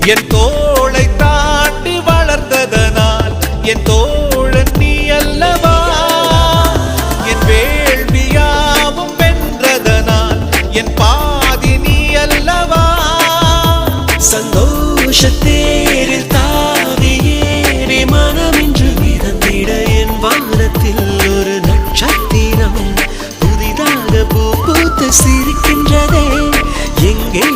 என் தோளை தாண்டி வளர்ந்ததனால் என் தோழன் நீ அல்லவா. என் வேள்வியாவும் வென்றதனால் என் பாதி நீ அல்லவா. சந்தோஷத்தேரில் தாவி ஏறி மனமின்று மிதந்திட என் வானத்தில் ஒரு நட்சத்திரம் புதிதாக பூ பூத்து சிரிக்கின்றதே. எங்கே